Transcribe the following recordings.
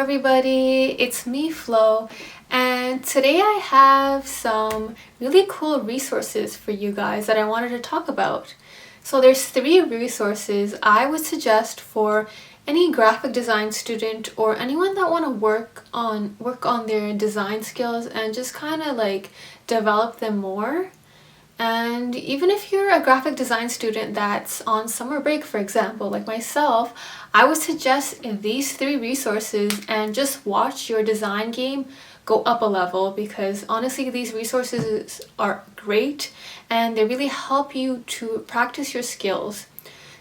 everybody, it's me Flo, and today I have some really cool resources for you guys that I wanted to talk about. So there's 3 resources I would suggest for any graphic design student or anyone that want to work on their design skills and just kind of like develop them more. And even if you're a graphic design student that's on summer break, for example, like myself, I would suggest these 3 resources and just watch your design game go up a level, because honestly these resources are great and they really help you to practice your skills.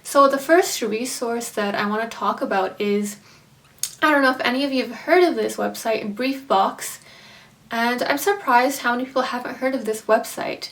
So the first resource that I want to talk about is, I don't know if any of you have heard of this website, Briefbox, and I'm surprised how many people haven't heard of this website.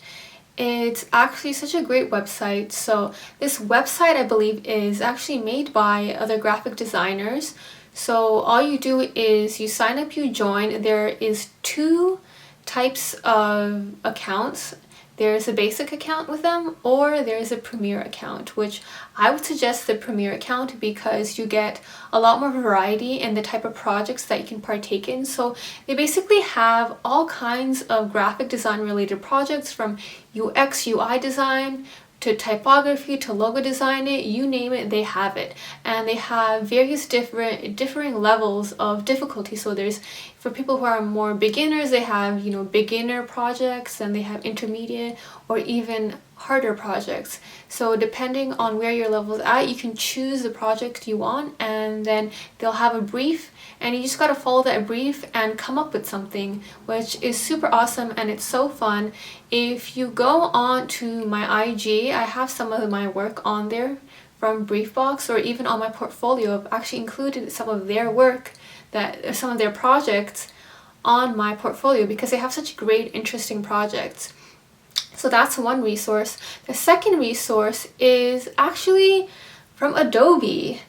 It's actually such a great website. So this website, I believe, is actually made by other graphic designers. So all you do is you sign up, you join. There is 2 types of accounts. There's a basic account with them, or there's a premier account, which I would suggest the premier account because you get a lot more variety in the type of projects that you can partake in. So they basically have all kinds of graphic design related projects, from UX, UI design, to typography, to logo design, you name it, they have it. And they have various differing levels of difficulty. So there's, for people who are more beginners, they have, beginner projects, and they have intermediate or even harder projects. So depending on where your level is at, you can choose the project you want, and then they'll have a brief, and you just got to follow that brief and come up with something, which is super awesome and it's so fun. If you go on to my IG, I have some of my work on there from Briefbox, or even on my portfolio. I've actually included some of their work, some of their projects on my portfolio, because they have such great, interesting projects. So that's one resource. The second resource is actually from Adobe,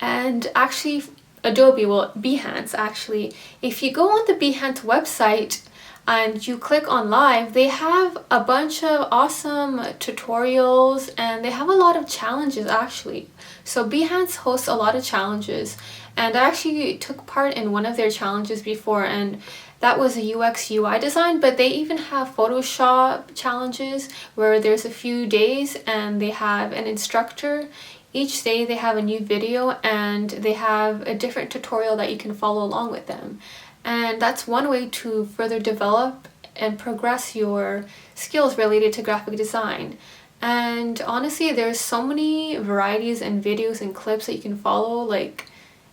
and actually Behance actually. If you go on the Behance website and you click on live, they have a bunch of awesome tutorials and they have a lot of challenges actually. So Behance hosts a lot of challenges, and I actually took part in one of their challenges before, and that was a UX UI design, but they even have Photoshop challenges where there's a few days and they have an instructor. Each day they have a new video and they have a different tutorial that you can follow along with them. And that's one way to further develop and progress your skills related to graphic design. And honestly, there's so many varieties and videos and clips that you can follow, like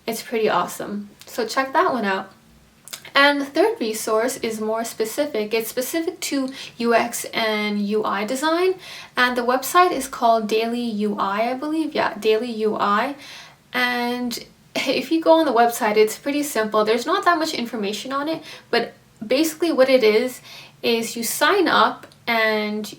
it's pretty awesome. So check that one out. And the third resource is more specific. It's specific to UX and UI design, and the website is called Daily UI, I believe. Yeah, Daily UI. And if you go on the website, it's pretty simple. There's not that much information on it, but basically what it is you sign up, and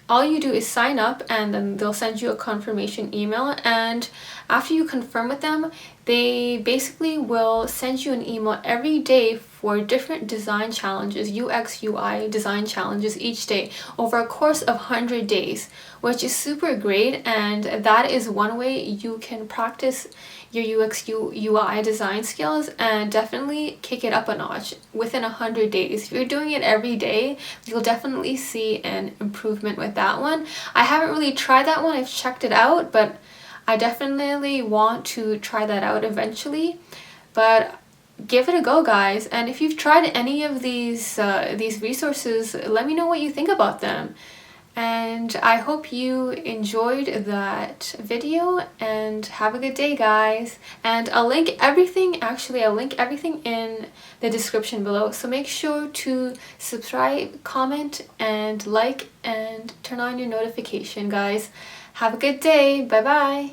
all you do is sign up, and then they'll send you a confirmation email, and after you confirm with them, they basically will send you an email every day for different design challenges, UX, UI design challenges each day over a course of 100 days, which is super great. And that is one way you can practice your UX, UI design skills and definitely kick it up a notch within 100 days. If you're doing it every day, you'll definitely see an improvement with that one. I haven't really tried that one, I've checked it out, but I definitely want to try that out eventually. But give it a go, guys. And if you've tried any of these resources, let me know what you think about them. And I hope you enjoyed that video, and have a good day, guys. And I'll link everything in the description below. So make sure to subscribe, comment, and like, and turn on your notification, guys. Have a good day. Bye bye.